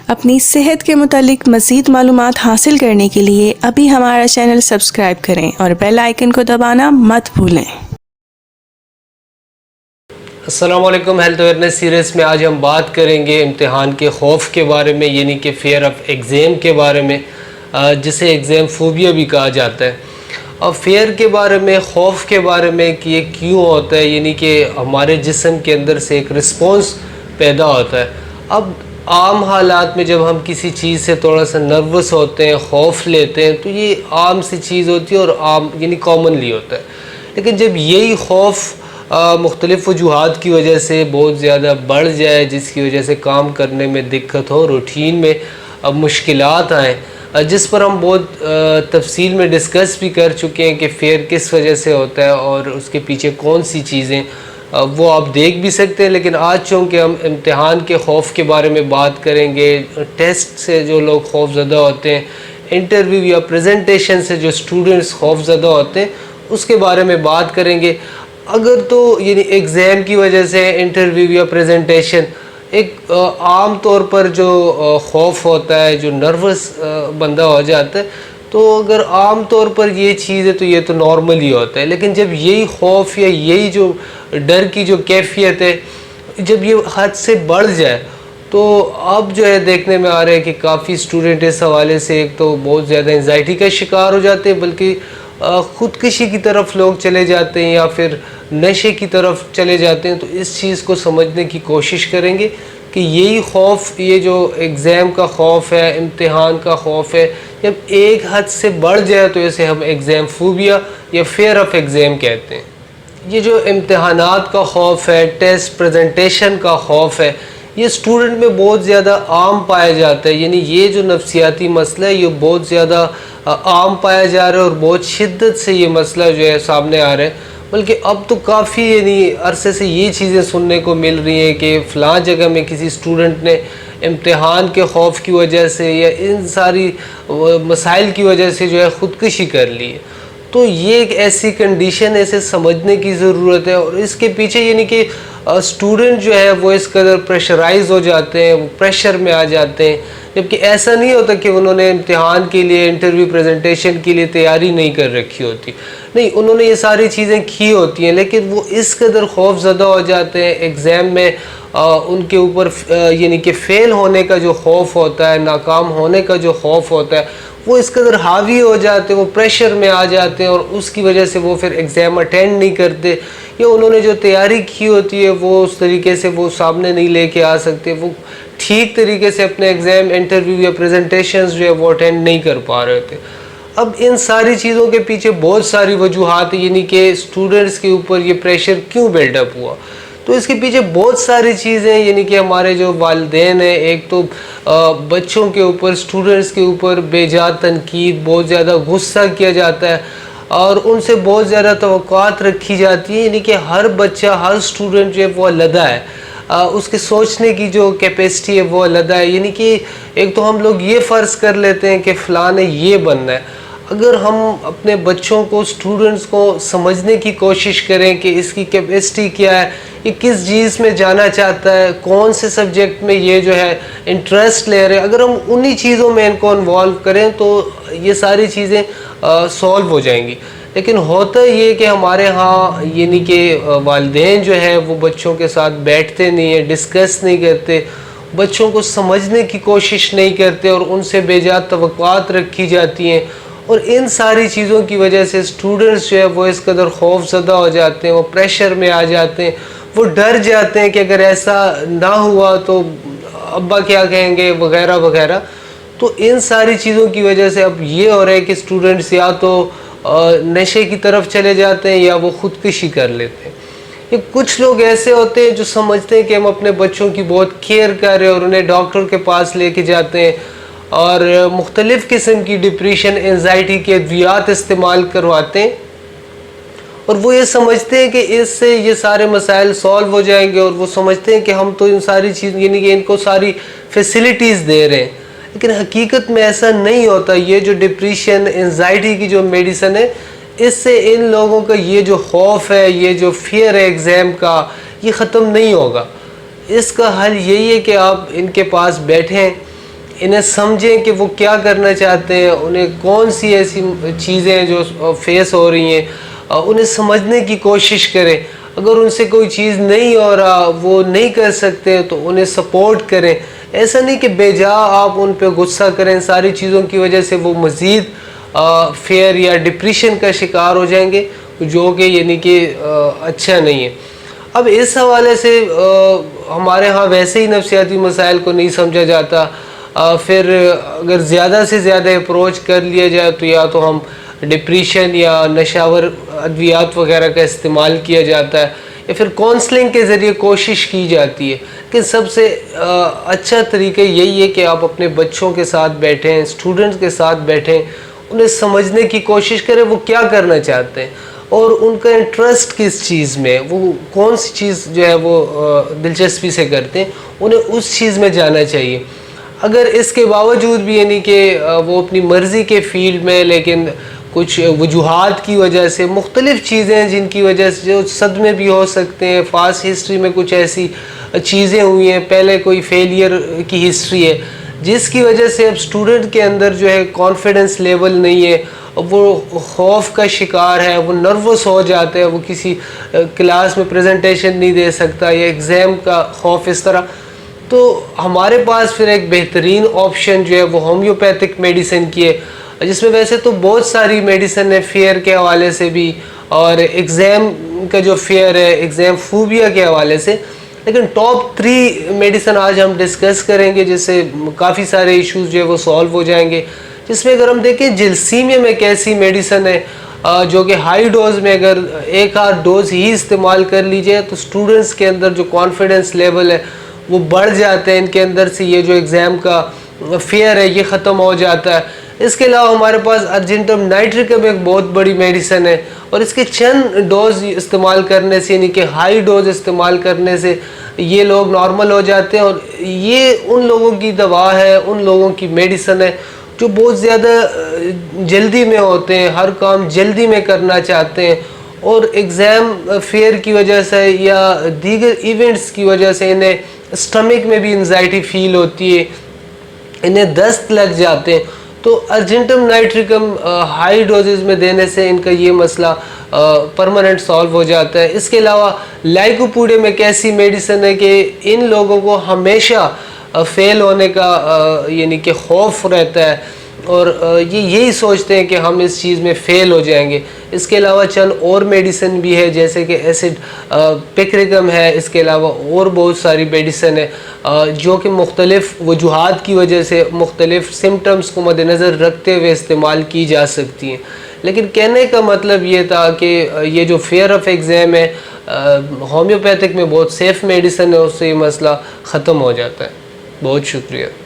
اپنی صحت کے متعلق مزید معلومات حاصل کرنے کے لیے ابھی ہمارا چینل سبسکرائب کریں اور بیل آئیکن کو دبانا مت بھولیں۔ السلام علیکم۔ ہیلتھ اویئرنیس سیریز میں آج ہم بات کریں گے امتحان کے خوف کے بارے میں، یعنی کہ فیئر آف ایگزام کے بارے میں، جسے ایگزام فوبیا بھی کہا جاتا ہے۔ اور فیئر کے بارے میں، خوف کے بارے میں کہ یہ کیوں ہوتا ہے، یعنی کہ ہمارے جسم کے اندر سے ایک رسپانس پیدا ہوتا ہے۔ اب عام حالات میں جب ہم کسی چیز سے تھوڑا سا نروس ہوتے ہیں، خوف لیتے ہیں، تو یہ عام سی چیز ہوتی ہے اور عام یعنی کامنلی ہوتا ہے۔ لیکن جب یہی خوف مختلف وجوہات کی وجہ سے بہت زیادہ بڑھ جائے، جس کی وجہ سے کام کرنے میں دقت ہو، روٹین میں مشکلات آئیں، جس پر ہم بہت تفصیل میں ڈسکس بھی کر چکے ہیں کہ فیئر کس وجہ سے ہوتا ہے اور اس کے پیچھے کون سی چیزیں، وہ آپ دیکھ بھی سکتے ہیں۔ لیکن آج چونکہ ہم امتحان کے خوف کے بارے میں بات کریں گے، ٹیسٹ سے جو لوگ خوف زدہ ہوتے ہیں، انٹرویو یا پریزنٹیشن سے جو اسٹوڈنٹس خوف زدہ ہوتے ہیں، اس کے بارے میں بات کریں گے۔ اگر تو یعنی ایگزام کی وجہ سے انٹرویو یا پریزنٹیشن ایک عام طور پر جو خوف ہوتا ہے، جو نروس بندہ ہو جاتا ہے، تو اگر عام طور پر یہ چیز ہے تو یہ تو نارمل ہی ہوتا ہے۔ لیکن جب یہی خوف یا یہی جو ڈر کی جو کیفیت ہے، جب یہ حد سے بڑھ جائے، تو اب جو ہے دیکھنے میں آ رہا ہے کہ کافی اسٹوڈنٹ اس حوالے سے ایک تو بہت زیادہ انزائٹی کا شکار ہو جاتے ہیں، بلکہ خودکشی کی طرف لوگ چلے جاتے ہیں یا پھر نشے کی طرف چلے جاتے ہیں۔ تو اس چیز کو سمجھنے کی کوشش کریں گے کہ یہی خوف، یہ جو ایگزام کا خوف ہے، امتحان کا خوف ہے، جب ایک حد سے بڑھ جائے تو اسے ہم ایگزام فوبیا یا فیئر آف ایگزام کہتے ہیں۔ یہ جو امتحانات کا خوف ہے، ٹیسٹ پریزنٹیشن کا خوف ہے، یہ اسٹوڈنٹ میں بہت زیادہ عام پایا جاتا ہے۔ یعنی یہ جو نفسیاتی مسئلہ ہے، یہ بہت زیادہ عام پایا جا رہا ہے اور بہت شدت سے یہ مسئلہ جو ہے سامنے آ رہا ہے۔ بلکہ اب تو کافی یعنی عرصے سے یہ چیزیں سننے کو مل رہی ہیں کہ فلاں جگہ میں کسی اسٹوڈنٹ نے امتحان کے خوف کی وجہ سے یا ان ساری مسائل کی وجہ سے جو ہے خودکشی کر لی ہے۔ تو یہ ایک ایسی کنڈیشن ہے، اسے سمجھنے کی ضرورت ہے، اور اس کے پیچھے یعنی کہ اسٹوڈنٹ جو ہے وہ اس قدر پریشرائز ہو جاتے ہیں، وہ پریشر میں آ جاتے ہیں، جبکہ ایسا نہیں ہوتا کہ انہوں نے امتحان کے لیے، انٹرویو پریزنٹیشن کے لیے تیاری نہیں کر رکھی ہوتی، نہیں، انہوں نے یہ ساری چیزیں کی ہوتی ہیں، لیکن وہ اس قدر خوف زدہ ہو جاتے ہیں ایگزام میں، ان کے اوپر یعنی کہ فیل ہونے کا جو خوف ہوتا ہے، ناکام ہونے کا جو خوف ہوتا ہے، وہ اس قدر حاوی ہو جاتے ہیں، وہ پریشر میں آ جاتے ہیں، اور اس کی وجہ سے وہ پھر ایگزام اٹینڈ نہیں کرتے، یا انہوں نے جو تیاری کی ہوتی ہے وہ اس طریقے سے وہ سامنے نہیں لے کے آ سکتے، وہ ٹھیک طریقے سے اپنے ایگزام، انٹرویو یا پریزنٹیشنز جو ہے وہ اٹینڈ نہیں کر پا رہے تھے۔ اب ان ساری چیزوں کے پیچھے بہت ساری وجوہات ہیں، یعنی کہ اسٹوڈنٹس کے اوپر یہ پریشر کیوں بلڈ اپ ہوا، تو اس کے پیچھے بہت ساری چیزیں، یعنی کہ ہمارے جو والدین ہیں، ایک تو بچوں کے اوپر، اسٹوڈنٹس کے اوپر بے جا تنقید، بہت زیادہ غصہ کیا جاتا ہے اور ان سے بہت زیادہ توقعات رکھی جاتی ہیں، یعنی کہ ہر بچہ، ہر اسٹوڈنٹ جو ہے وہ علیحدہ ہے، اس کے سوچنے کی جو کیپیسٹی ہے وہ علیحدہ ہے۔ یعنی کہ ایک تو ہم لوگ یہ فرض کر لیتے ہیں کہ فلاں نے یہ بننا ہے۔ اگر ہم اپنے بچوں کو، اسٹوڈنٹس کو سمجھنے کی کوشش کریں کہ اس کی کیپیسٹی کیا ہے، یہ کس چیز میں جانا چاہتا ہے، کون سے سبجیکٹ میں یہ جو ہے انٹرسٹ لے رہے ہیں، اگر ہم انہی چیزوں میں ان کو انوالو کریں تو یہ ساری چیزیں سولو ہو جائیں گی۔ لیکن ہوتا یہ کہ ہمارے ہاں یعنی کہ والدین جو ہے وہ بچوں کے ساتھ بیٹھتے نہیں ہیں، ڈسکس نہیں کرتے، بچوں کو سمجھنے کی کوشش نہیں کرتے، اور ان سے بے جا توقعات رکھی جاتی ہیں، اور ان ساری چیزوں کی وجہ سے اسٹوڈنٹس جو ہے وہ اس قدر خوف زدہ ہو جاتے ہیں، وہ پریشر میں آ جاتے ہیں، وہ ڈر جاتے ہیں کہ اگر ایسا نہ ہوا تو ابا کیا کہیں گے، وغیرہ وغیرہ۔ تو ان ساری چیزوں کی وجہ سے اب یہ ہو رہا ہے کہ اسٹوڈنٹس یا تو نشے کی طرف چلے جاتے ہیں یا وہ خودکشی کر لیتے ہیں۔ یہ کچھ لوگ ایسے ہوتے ہیں جو سمجھتے ہیں کہ ہم اپنے بچوں کی بہت کیئر کر رہے ہیں، اور انہیں ڈاکٹر کے پاس لے کے جاتے ہیں اور مختلف قسم کی ڈپریشن، انزائٹی کے ادویات استعمال کرواتے ہیں، اور وہ یہ سمجھتے ہیں کہ اس سے یہ سارے مسائل سولو ہو جائیں گے، اور وہ سمجھتے ہیں کہ ہم تو ان ساری چیز یعنی کہ ان کو ساری فیسلٹیز دے رہے ہیں۔ لیکن حقیقت میں ایسا نہیں ہوتا۔ یہ جو ڈپریشن، انزائٹی کی جو میڈیسن ہے، اس سے ان لوگوں کا یہ جو خوف ہے، یہ جو فیئر ہے ایگزام کا، یہ ختم نہیں ہوگا۔ اس کا حل یہی ہے کہ آپ ان کے پاس بیٹھیں، انہیں سمجھیں کہ وہ کیا کرنا چاہتے ہیں, انہیں کون سی ایسی چیزیں جو فیس ہو رہی ہیں انہیں سمجھنے کی کوشش کریں. اگر ان سے کوئی چیز نہیں ہو رہا, وہ نہیں کر سکتے, تو انہیں سپورٹ کریں. ایسا نہیں کہ بے جا آپ ان پہ غصہ کریں, ساری چیزوں کی وجہ سے وہ مزید فیئر یا ڈپریشن کا شکار ہو جائیں گے, جو کہ یعنی کہ اچھا نہیں ہے. اب اس حوالے سے ہمارے ہاں ویسے ہی نفسیاتی مسائل کو نہیں سمجھا جاتا. پھر اگر زیادہ سے زیادہ اپروچ کر لیا جائے تو یا تو ہم ڈپریشن یا نشاور ادویات وغیرہ کا استعمال کیا جاتا ہے, یا پھر کونسلنگ کے ذریعے کوشش کی جاتی ہے. کہ سب سے اچھا طریقہ یہی ہے کہ آپ اپنے بچوں کے ساتھ بیٹھیں, اسٹوڈنٹس کے ساتھ بیٹھیں, انہیں سمجھنے کی کوشش کریں وہ کیا کرنا چاہتے ہیں اور ان کا انٹرسٹ کس چیز میں, وہ کون سی چیز جو ہے وہ دلچسپی سے کرتے ہیں, انہیں اس چیز میں جانا چاہیے. اگر اس کے باوجود بھی یعنی کہ وہ اپنی مرضی کے فیلڈ میں, لیکن کچھ وجوہات کی وجہ سے, مختلف چیزیں جن کی وجہ سے جو صدمے بھی ہو سکتے ہیں, پاسٹ ہسٹری میں کچھ ایسی چیزیں ہوئی ہیں, پہلے کوئی فیلئر کی ہسٹری ہے جس کی وجہ سے اب اسٹوڈنٹ کے اندر جو ہے کانفیڈنس لیول نہیں ہے, وہ خوف کا شکار ہے, وہ نروس ہو جاتے ہیں, وہ کسی کلاس میں پریزنٹیشن نہیں دے سکتا, یا ایگزام کا خوف اس طرح. تو ہمارے پاس پھر ایک بہترین آپشن جو ہے وہ ہومیوپیتھک میڈیسن کی ہے, جس میں ویسے تو بہت ساری میڈیسن ہے فیئر کے حوالے سے بھی, اور ایگزام کا جو فیئر ہے, ایگزام فوبیا کے حوالے سے. لیکن ٹاپ 3 میڈیسن آج ہم ڈسکس کریں گے, جس سے کافی سارے ایشوز جو ہے وہ سالو ہو جائیں گے. جس میں اگر ہم دیکھیں جلسیمیا میں ایک ایسی میڈیسن ہے جو کہ ہائی ڈوز میں اگر 1 آدھ ڈوز ہی استعمال کر لی جائے تو اسٹوڈنٹس کے اندر جو کانفیڈنس لیول ہے وہ بڑھ جاتے ہیں, ان کے اندر سے یہ جو ایگزام کا فیئر ہے یہ ختم ہو جاتا ہے. اس کے علاوہ ہمارے پاس ارجنٹم نائٹریکم ایک بہت بڑی میڈیسن ہے, اور اس کے چند ڈوز استعمال کرنے سے, یعنی کہ ہائی ڈوز استعمال کرنے سے یہ لوگ نارمل ہو جاتے ہیں. اور یہ ان لوگوں کی دوا ہے, ان لوگوں کی میڈیسن ہے جو بہت زیادہ جلدی میں ہوتے ہیں, ہر کام جلدی میں کرنا چاہتے ہیں, اور ایگزام فیئر کی وجہ سے یا دیگر ایونٹس کی وجہ سے انہیں اسٹمک میں بھی انزائٹی فیل ہوتی ہے, انہیں دست لگ جاتے ہیں. تو ارجنٹم نائٹریکم ہائی ڈوزز میں دینے سے ان کا یہ مسئلہ پرماننٹ سالو ہو جاتا ہے. اس کے علاوہ لائکوپوڈیم ایک ایسی میڈیسن ہے کہ ان لوگوں کو ہمیشہ فیل ہونے کا یعنی کہ خوف رہتا ہے, اور یہ یہی سوچتے ہیں کہ ہم اس چیز میں فیل ہو جائیں گے. اس کے علاوہ چند اور میڈیسن بھی ہے, جیسے کہ ایسڈ پیکریکم ہے. اس کے علاوہ اور بہت ساری میڈیسن ہے جو کہ مختلف وجوہات کی وجہ سے مختلف سمٹمز کو مد نظر رکھتے ہوئے استعمال کی جا سکتی ہیں. لیکن کہنے کا مطلب یہ تھا کہ یہ جو فیئر آف ایگزام ہے ہومیوپیتھک میں بہت سیف میڈیسن ہے, اس سے یہ مسئلہ ختم ہو جاتا ہے. بہت شکریہ.